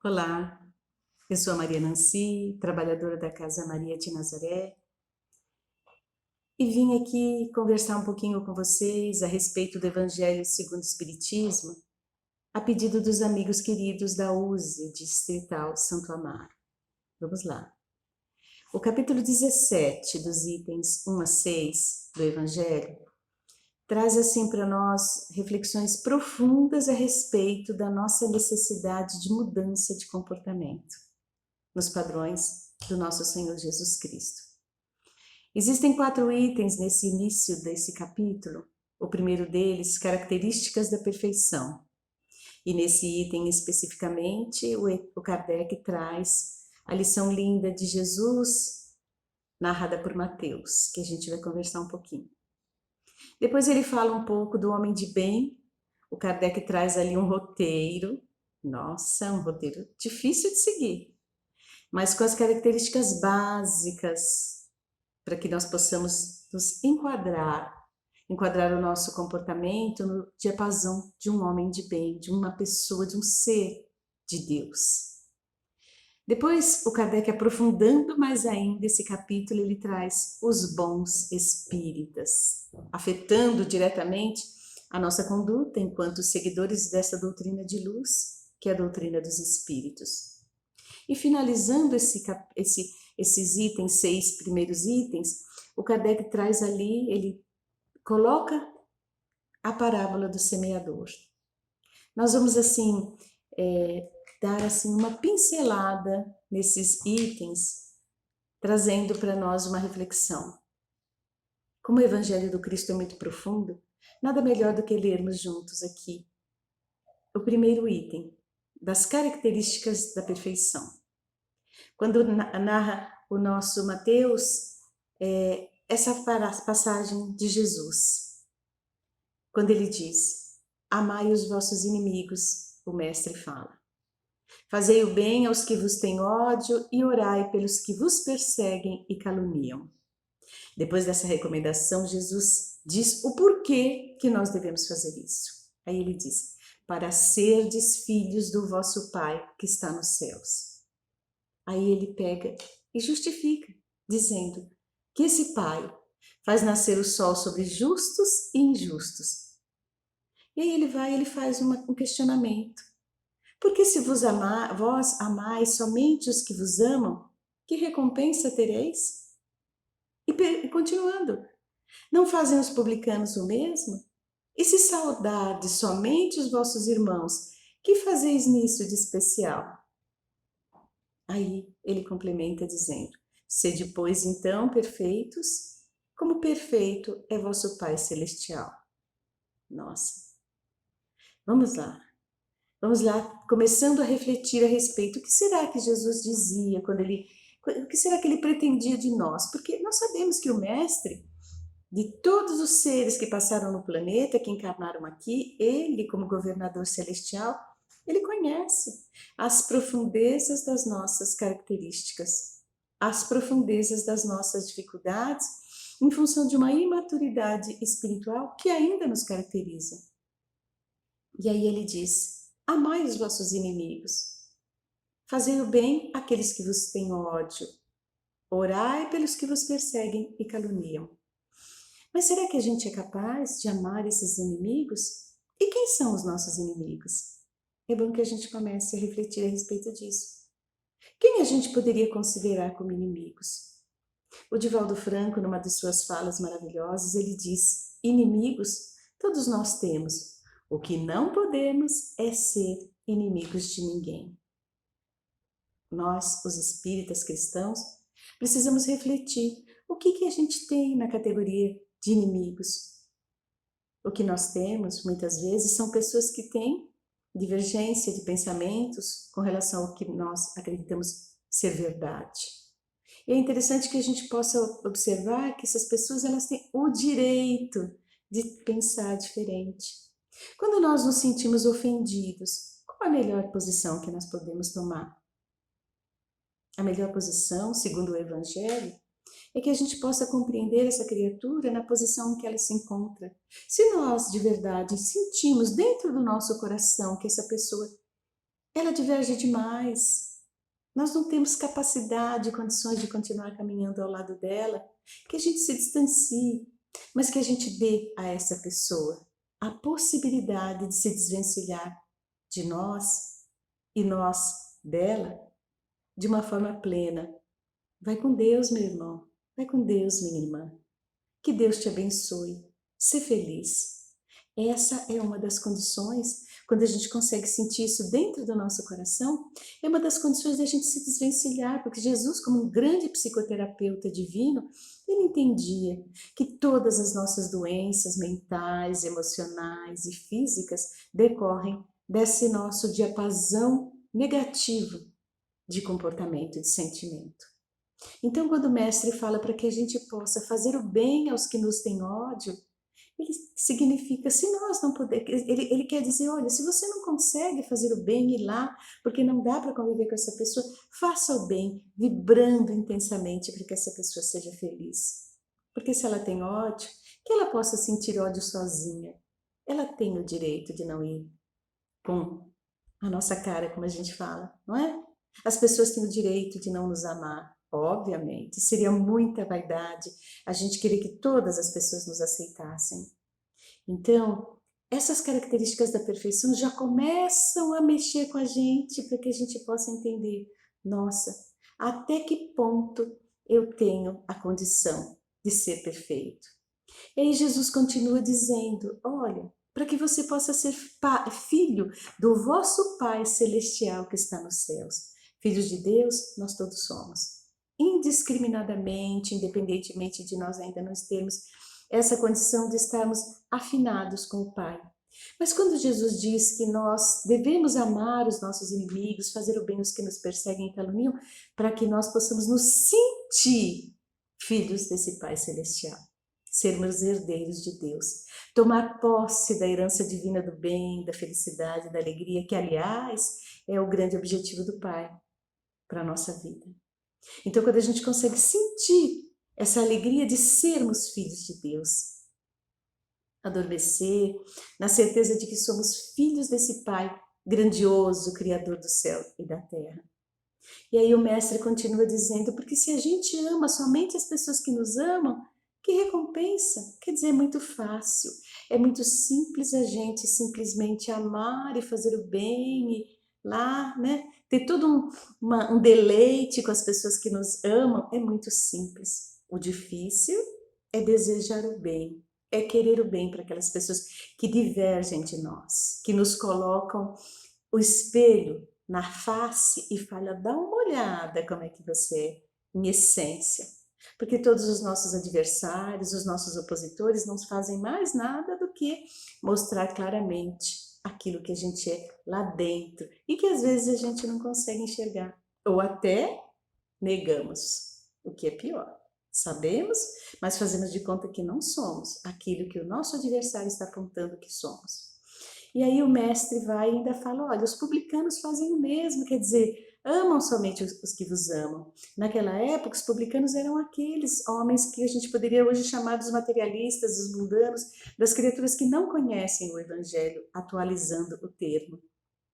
Olá, eu sou a Maria Nancy, trabalhadora da Casa Maria de Nazaré, e vim aqui conversar um pouquinho com vocês a respeito do Evangelho segundo o Espiritismo, a pedido dos amigos queridos da USE Distrital Santo Amaro. Vamos lá. O capítulo 17, dos itens 1 a 6 do Evangelho, traz assim para nós reflexões profundas a respeito da nossa necessidade de mudança de comportamento nos padrões do nosso Senhor Jesus Cristo. Existem 4 itens nesse início desse capítulo. O primeiro deles, características da perfeição. E nesse item especificamente, o Kardec traz a lição linda de Jesus, narrada por Mateus, que a gente vai conversar um pouquinho. Depois ele fala um pouco do homem de bem. O Kardec traz ali um roteiro. Nossa, um roteiro difícil de seguir, mas com as características básicas para que nós possamos nos enquadrar o nosso comportamento no diapasão de um homem de bem, de uma pessoa, de um ser de Deus. Depois, o Kardec, aprofundando mais ainda esse capítulo, ele traz os bons espíritas, afetando diretamente a nossa conduta enquanto seguidores dessa doutrina de luz, que é a doutrina dos espíritos. E finalizando esses itens, 6 primeiros itens, o Kardec traz ali, ele coloca a parábola do semeador. Nós vamos assim, dar assim uma pincelada nesses itens, trazendo para nós uma reflexão. Como o Evangelho do Cristo é muito profundo, nada melhor do que lermos juntos aqui o primeiro item, das características da perfeição. Quando narra o nosso Mateus, essa passagem de Jesus, quando ele diz: amai os vossos inimigos, o mestre fala. Fazei o bem aos que vos têm ódio e orai pelos que vos perseguem e caluniam. Depois dessa recomendação, Jesus diz o porquê que nós devemos fazer isso. Aí ele diz: para serdes filhos do vosso Pai que está nos céus. Aí ele pega e justifica, dizendo que esse Pai faz nascer o sol sobre justos e injustos. E aí ele faz um questionamento. Porque se vós amais somente os que vos amam, que recompensa tereis? E continuando, não fazem os publicanos o mesmo? E se saudardes somente os vossos irmãos, que fazeis nisso de especial? Aí ele complementa dizendo: sede, pois, então perfeitos, como perfeito é vosso Pai Celestial. Nossa, vamos lá, começando a refletir a respeito. O que será que Jesus dizia o que será que ele pretendia de nós? Porque nós sabemos que o Mestre, de todos os seres que passaram no planeta, que encarnaram aqui, ele, como governador celestial, ele conhece as profundezas das nossas características, as profundezas das nossas dificuldades, em função de uma imaturidade espiritual que ainda nos caracteriza. E aí ele diz: amai os vossos inimigos, fazei o bem àqueles que vos têm ódio, orai pelos que vos perseguem e caluniam. Mas será que a gente é capaz de amar esses inimigos? E quem são os nossos inimigos? É bom que a gente comece a refletir a respeito disso. Quem a gente poderia considerar como inimigos? O Divaldo Franco, numa de suas falas maravilhosas, ele diz: inimigos todos nós temos. O que não podemos é ser inimigos de ninguém. Nós, os espíritas cristãos, precisamos refletir o que a gente tem na categoria de inimigos. O que nós temos, muitas vezes, são pessoas que têm divergência de pensamentos com relação ao que nós acreditamos ser verdade. E é interessante que a gente possa observar que essas pessoas, elas têm o direito de pensar diferente. Quando nós nos sentimos ofendidos, qual a melhor posição que nós podemos tomar? A melhor posição, segundo o Evangelho, é que a gente possa compreender essa criatura na posição em que ela se encontra. Se nós, de verdade, sentimos dentro do nosso coração que essa pessoa ela diverge demais. Nós não temos capacidade, condições de continuar caminhando ao lado dela, que a gente se distancie, mas que a gente dê a essa pessoa a possibilidade de se desvencilhar de nós e nós dela de uma forma plena. Vai com Deus, meu irmão. Vai com Deus, minha irmã. Que Deus te abençoe. Ser feliz. Essa é uma das condições, quando a gente consegue sentir isso dentro do nosso coração, é uma das condições da gente se desvencilhar, porque Jesus, como um grande psicoterapeuta divino, ele entendia que todas as nossas doenças mentais, emocionais e físicas decorrem desse nosso diapasão negativo de comportamento, de sentimento. Então, quando o mestre fala para que a gente possa fazer o bem aos que nos têm ódio, ele significa, se nós não pudermos, ele quer dizer, olha, se você não consegue fazer o bem, ir lá, porque não dá para conviver com essa pessoa, faça o bem, vibrando intensamente para que essa pessoa seja feliz. Porque se ela tem ódio, que ela possa sentir ódio sozinha. Ela tem o direito de não ir com a nossa cara, como a gente fala, não é? As pessoas têm o direito de não nos amar, obviamente. Seria muita vaidade a gente querer que todas as pessoas nos aceitassem. Então, essas características da perfeição já começam a mexer com a gente para que a gente possa entender, nossa, até que ponto eu tenho a condição de ser perfeito. E aí Jesus continua dizendo, olha, para que você possa ser filho do vosso Pai Celestial que está nos céus. Filhos de Deus, nós todos somos. Indiscriminadamente, independentemente de nós ainda não termos essa condição de estarmos afinados com o Pai. Mas quando Jesus diz que nós devemos amar os nossos inimigos, fazer o bem aos que nos perseguem e caluniam, para que nós possamos nos sentir filhos desse Pai Celestial, sermos herdeiros de Deus, tomar posse da herança divina do bem, da felicidade, da alegria, que aliás é o grande objetivo do Pai para a nossa vida. Então, quando a gente consegue sentir essa alegria de sermos filhos de Deus, adormecer na certeza de que somos filhos desse Pai grandioso, Criador do céu e da terra. E aí o mestre continua dizendo, porque se a gente ama somente as pessoas que nos amam, que recompensa? Quer dizer, é muito fácil, é muito simples a gente simplesmente amar e fazer o bem e lá, né? Ter todo um deleite com as pessoas que nos amam, é muito simples. O difícil é desejar o bem, é querer o bem para aquelas pessoas que divergem de nós, que nos colocam o espelho na face e fala, dá uma olhada como é que você é, em essência. Porque todos os nossos adversários, os nossos opositores não fazem mais nada do que mostrar claramente aquilo que a gente é lá dentro e que às vezes a gente não consegue enxergar. Ou até negamos, o que é pior. Sabemos, mas fazemos de conta que não somos aquilo que o nosso adversário está apontando que somos. E aí o mestre vai e ainda fala, olha, os publicanos fazem o mesmo, quer dizer, amam somente os que vos amam. Naquela época, os publicanos eram aqueles homens que a gente poderia hoje chamar dos materialistas, dos mundanos, das criaturas que não conhecem o Evangelho, atualizando o termo,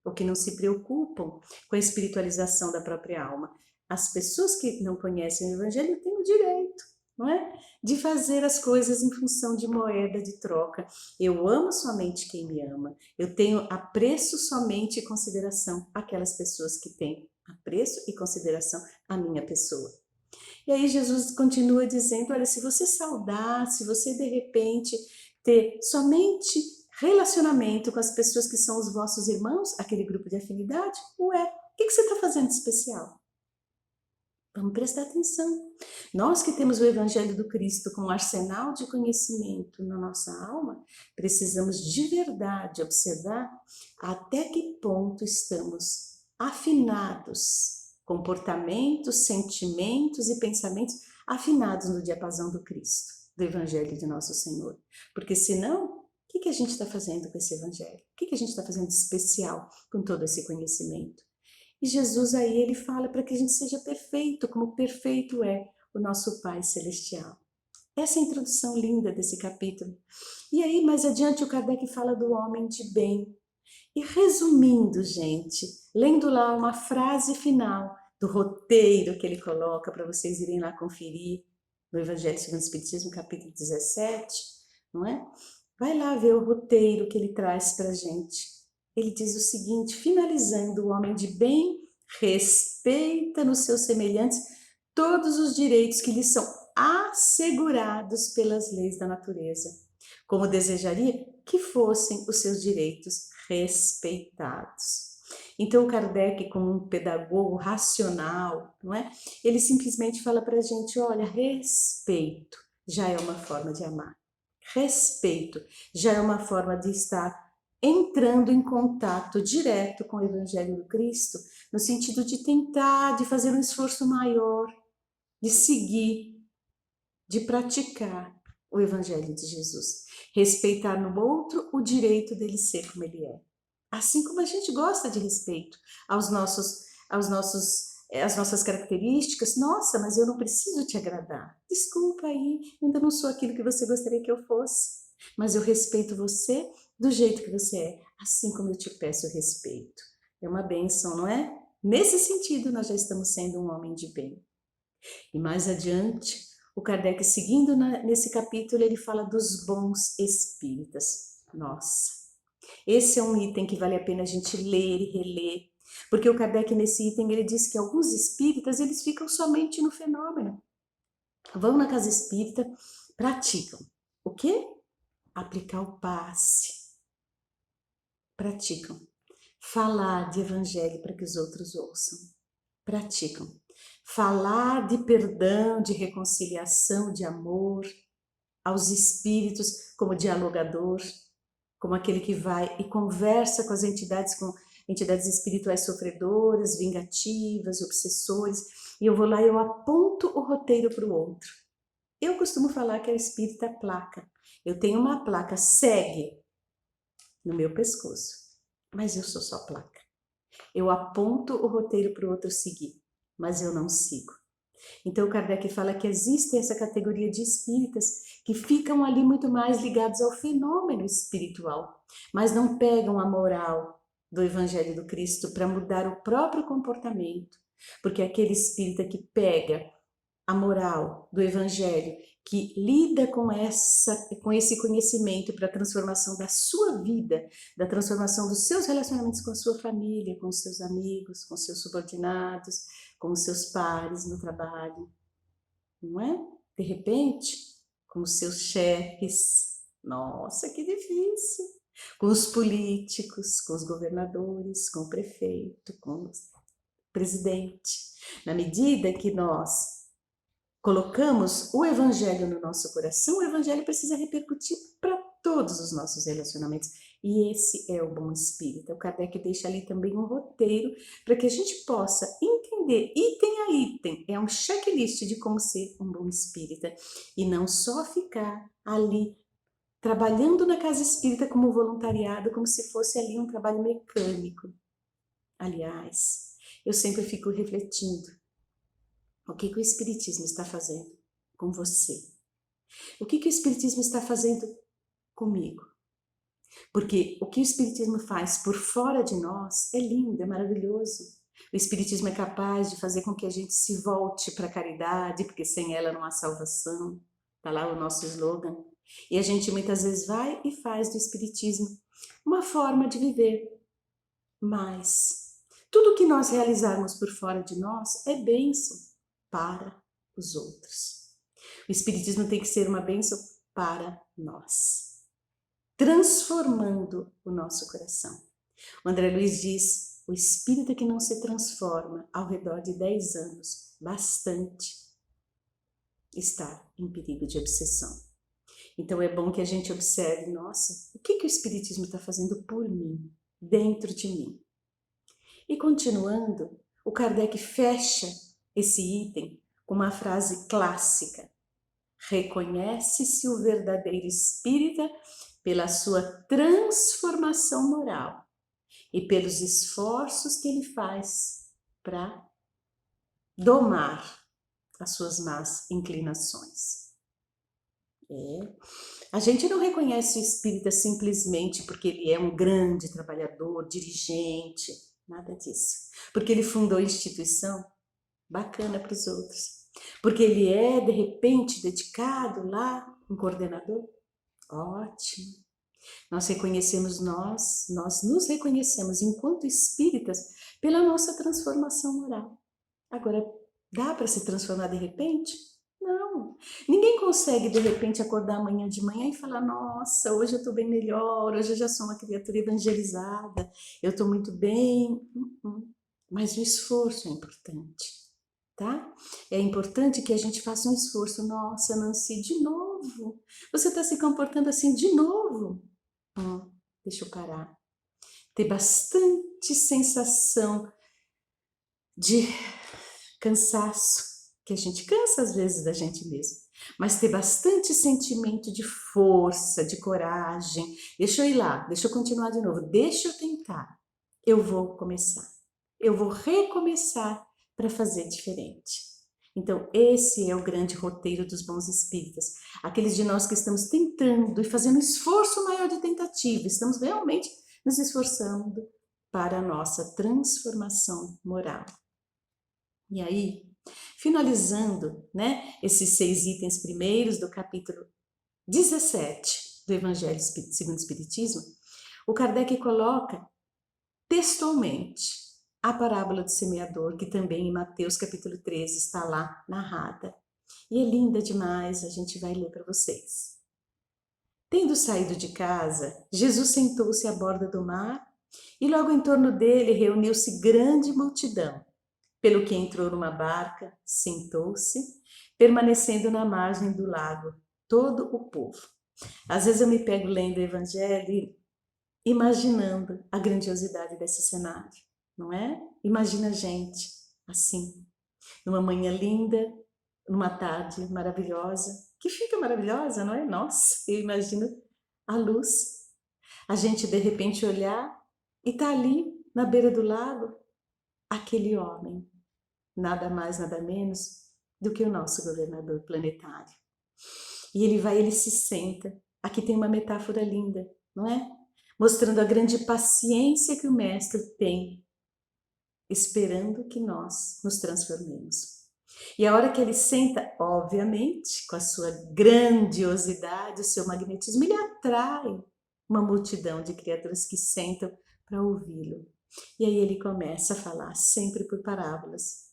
ou que não se preocupam com a espiritualização da própria alma. As pessoas que não conhecem o Evangelho têm o direito, não é? De fazer as coisas em função de moeda de troca. Eu amo somente quem me ama. Eu tenho apreço somente e consideração àquelas pessoas que têm apreço e consideração à minha pessoa. E aí Jesus continua dizendo, olha, se você saudar, se você de repente ter somente relacionamento com as pessoas que são os vossos irmãos, aquele grupo de afinidade, ué, o que você está fazendo de especial? Vamos prestar atenção. Nós que temos o Evangelho do Cristo com um arsenal de conhecimento na nossa alma, precisamos de verdade observar até que ponto estamos afinados, comportamentos, sentimentos e pensamentos afinados no diapasão do Cristo, do Evangelho de nosso Senhor. Porque senão, o que a gente está fazendo com esse Evangelho? O que a gente está fazendo de especial com todo esse conhecimento? E Jesus aí, ele fala para que a gente seja perfeito, como perfeito é o nosso Pai Celestial. Essa é a introdução linda desse capítulo. E aí, mais adiante, o Kardec fala do homem de bem. E resumindo, gente, lendo lá uma frase final do roteiro que ele coloca para vocês irem lá conferir no Evangelho segundo o Espiritismo, capítulo 17, não é? Vai lá ver o roteiro que ele traz para a gente. Ele diz o seguinte, finalizando: o homem de bem respeita nos seus semelhantes todos os direitos que lhe são assegurados pelas leis da natureza, como desejaria que fossem os seus direitos respeitados. Então, o Kardec, como um pedagogo racional, não é? Ele simplesmente fala para a gente, olha, respeito já é uma forma de amar. Respeito já é uma forma de estar entrando em contato direto com o Evangelho do Cristo, no sentido de tentar, de fazer um esforço maior, de seguir, de praticar o Evangelho de Jesus. Respeitar no outro o direito dele ser como ele é. Assim como a gente gosta de respeito às nossas características. Nossa, mas eu não preciso te agradar. Desculpa aí, ainda não sou aquilo que você gostaria que eu fosse. Mas eu respeito você do jeito que você é, assim como eu te peço respeito. É uma bênção, não é? Nesse sentido, nós já estamos sendo um homem de bem. E mais adiante, o Kardec, seguindo nesse capítulo, ele fala dos bons espíritas. Nossa, esse é um item que vale a pena a gente ler e reler, porque o Kardec, nesse item, ele diz que alguns espíritas, eles ficam somente no fenômeno. Vão na casa espírita, praticam. O quê? Aplicar o passe. Praticam. Falar de evangelho para que os outros ouçam. Praticam. Falar de perdão, de reconciliação, de amor aos espíritos como dialogador, como aquele que vai e conversa com entidades espirituais sofredoras, vingativas, obsessores, e eu vou lá e eu aponto o roteiro para o outro. Eu costumo falar que é o espírito da placa. Eu tenho uma placa, segue, no meu pescoço, mas eu sou só placa. Eu aponto o roteiro para o outro seguir, mas eu não sigo. Então, Kardec fala que existe essa categoria de espíritas que ficam ali muito mais ligados ao fenômeno espiritual, mas não pegam a moral do Evangelho do Cristo para mudar o próprio comportamento, porque aquele espírita que pega a moral do Evangelho, que lida com esse conhecimento para a transformação da sua vida, da transformação dos seus relacionamentos com a sua família, com os seus amigos, com os seus subordinados, com os seus pares no trabalho, não é? De repente, com os seus chefes, nossa, que difícil, com os políticos, com os governadores, com o prefeito, com o presidente. Na medida que nós colocamos o Evangelho no nosso coração, o Evangelho precisa repercutir para todos os nossos relacionamentos. E esse é o bom espírita. O Kardec deixa ali também um roteiro para que a gente possa entender, item a item, é um checklist de como ser um bom espírita. E não só ficar ali trabalhando na casa espírita como voluntariado, como se fosse ali um trabalho mecânico. Aliás, eu sempre fico refletindo. O que o Espiritismo está fazendo com você? O que o Espiritismo está fazendo comigo? Porque o que o Espiritismo faz por fora de nós é lindo, é maravilhoso. O Espiritismo é capaz de fazer com que a gente se volte para a caridade, porque sem ela não há salvação. Está lá o nosso slogan. E a gente muitas vezes vai e faz do Espiritismo uma forma de viver. Mas tudo que nós realizarmos por fora de nós é bênção para os outros. O Espiritismo tem que ser uma bênção para nós, transformando o nosso coração. O André Luiz diz, o espírito que não se transforma ao redor de 10 anos, bastante, está em perigo de obsessão. Então é bom que a gente observe, nossa, o que o Espiritismo está fazendo por mim, dentro de mim? E continuando, o Kardec fecha esse item com uma frase clássica. Reconhece-se o verdadeiro espírita pela sua transformação moral e pelos esforços que ele faz para domar as suas más inclinações. A gente não reconhece o espírita simplesmente porque ele é um grande trabalhador, dirigente, nada disso. Porque ele fundou a instituição, bacana para os outros. Porque ele é, de repente, dedicado lá, um coordenador, ótimo. Nós nos reconhecemos enquanto espíritas pela nossa transformação moral. Agora, dá para se transformar de repente? Não. Ninguém consegue de repente acordar amanhã de manhã e falar: nossa, hoje eu estou bem melhor, hoje eu já sou uma criatura evangelizada, eu estou muito bem. Mas o esforço é importante, tá? É importante que a gente faça um esforço. Nossa, Nancy, de novo? Você está se comportando assim de novo? Deixa eu parar. Ter bastante sensação de cansaço, que a gente cansa às vezes da gente mesmo, mas ter bastante sentimento de força, de coragem. Deixa eu ir lá, deixa eu continuar de novo, deixa eu tentar. Eu vou começar. Eu vou recomeçar para fazer diferente. Então, esse é o grande roteiro dos bons espíritas. Aqueles de nós que estamos tentando e fazendo um esforço maior de tentativa, estamos realmente nos esforçando para a nossa transformação moral. E aí, finalizando, né, esses 6 itens primeiros do capítulo 17 do Evangelho segundo o Espiritismo, o Kardec coloca textualmente a parábola do semeador, que também em Mateus capítulo 13 está lá narrada. E é linda demais, a gente vai ler para vocês. Tendo saído de casa, Jesus sentou-se à borda do mar e logo em torno dele reuniu-se grande multidão. Pelo que entrou numa barca, sentou-se, permanecendo na margem do lago, todo o povo. Às vezes eu me pego lendo o Evangelho e imaginando a grandiosidade desse cenário, não é? Imagina a gente assim, numa manhã linda, numa tarde maravilhosa, que fica maravilhosa, não é? Nossa, eu imagino a luz. A gente de repente olhar e tá ali na beira do lago aquele homem, nada mais, nada menos do que o nosso governador planetário. E ele se senta. Aqui tem uma metáfora linda, não é? Mostrando a grande paciência que o mestre tem, esperando que nós nos transformemos. E a hora que ele senta, obviamente, com a sua grandiosidade, o seu magnetismo, ele atrai uma multidão de criaturas que sentam para ouvi-lo. E aí ele começa a falar sempre por parábolas,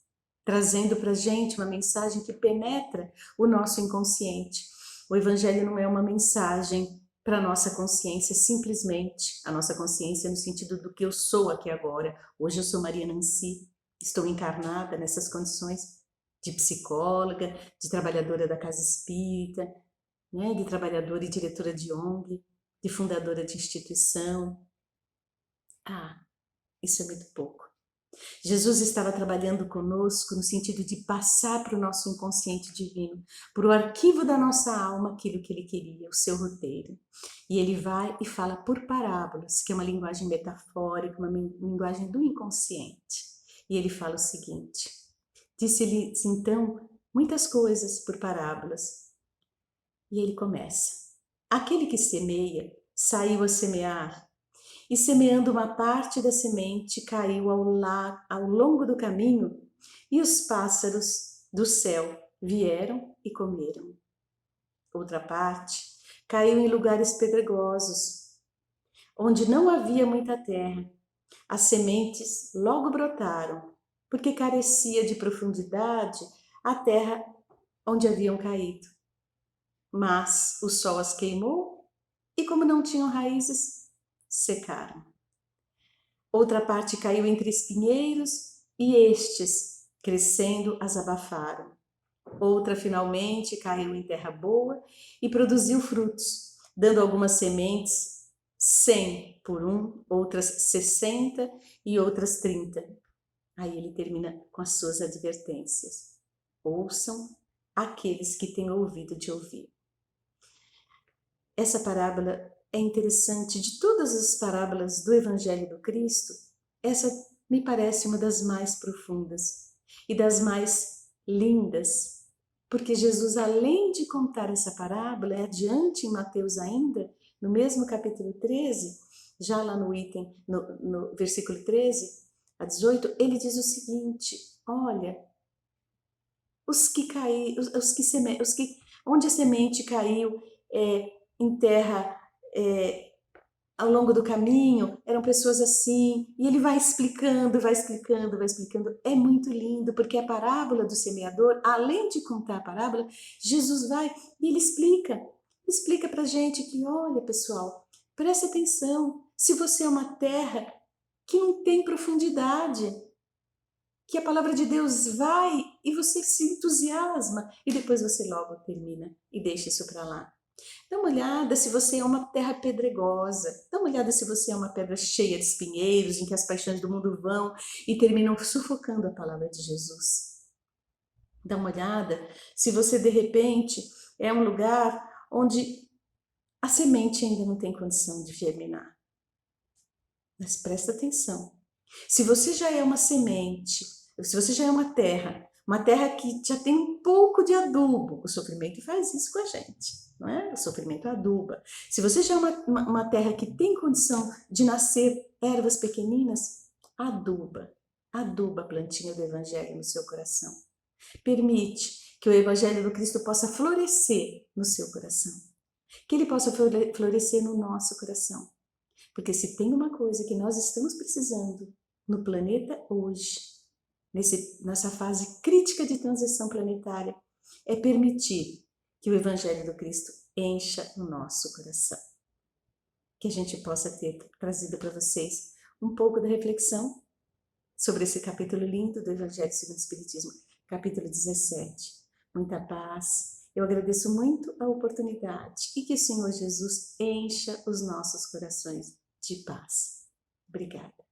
trazendo para a gente uma mensagem que penetra o nosso inconsciente. O Evangelho não é uma mensagem para a nossa consciência, simplesmente a nossa consciência no sentido do que eu sou aqui agora. Hoje eu sou Maria Nancy, estou encarnada nessas condições de psicóloga, de trabalhadora da casa espírita, né, de trabalhadora e diretora de ONG, de fundadora de instituição. Isso é muito pouco. Jesus estava trabalhando conosco no sentido de passar para o nosso inconsciente divino, para o arquivo da nossa alma, aquilo que ele queria, o seu roteiro. E ele vai e fala por parábolas, que é uma linguagem metafórica, uma linguagem do inconsciente. E ele fala o seguinte: disse-lhes então muitas coisas por parábolas. E ele começa: aquele que semeia saiu a semear, e semeando uma parte da semente caiu ao longo do caminho, e os pássaros do céu vieram e comeram. Outra parte caiu em lugares pedregosos, onde não havia muita terra. As sementes logo brotaram, porque carecia de profundidade a terra onde haviam caído. Mas o sol as queimou e, como não tinham raízes, secaram. Outra parte caiu entre espinheiros e estes, crescendo, as abafaram. Outra, finalmente, caiu em terra boa e produziu frutos, dando algumas sementes 100 por um, outras 60 e outras 30. Aí ele termina com as suas advertências. Ouçam aqueles que têm ouvido de ouvir. Essa parábola é interessante. De todas as parábolas do Evangelho do Cristo, essa me parece uma das mais profundas e das mais lindas, Porque Jesus, além de contar essa parábola, adiante em Mateus ainda, no mesmo capítulo 13, já lá no item, no versículo 13 a 18, ele diz o seguinte: olha, onde a semente caiu em terra ao longo do caminho, eram pessoas assim, e ele vai explicando, vai explicando, vai explicando. É muito lindo, porque a parábola do semeador, além de contar a parábola, Jesus vai e ele explica pra gente que, olha, pessoal, preste atenção, se você é uma terra que não tem profundidade, que a palavra de Deus vai e você se entusiasma e depois você logo termina e deixa isso para lá. Dá uma olhada se você é uma terra pedregosa, dá uma olhada se você é uma pedra cheia de espinheiros, em que as paixões do mundo vão e terminam sufocando a palavra de Jesus. Dá uma olhada se você de repente é um lugar onde a semente ainda não tem condição de germinar. Mas presta atenção. Se você já é uma semente, se você já é uma terra que já tem um pouco de adubo, o sofrimento faz isso com a gente, não é? O sofrimento aduba. Se você já é uma terra que tem condição de nascer ervas pequeninas, aduba a plantinha do Evangelho no seu coração. Permite que o Evangelho do Cristo possa florescer no seu coração, que ele possa florescer no nosso coração. Porque se tem uma coisa que nós estamos precisando no planeta hoje, nessa fase crítica de transição planetária, é permitir que o Evangelho do Cristo encha o nosso coração. Que a gente possa ter trazido para vocês um pouco da reflexão sobre esse capítulo lindo do Evangelho segundo o Espiritismo, capítulo 17. Muita paz. Eu agradeço muito a oportunidade e que o Senhor Jesus encha os nossos corações de paz. Obrigada.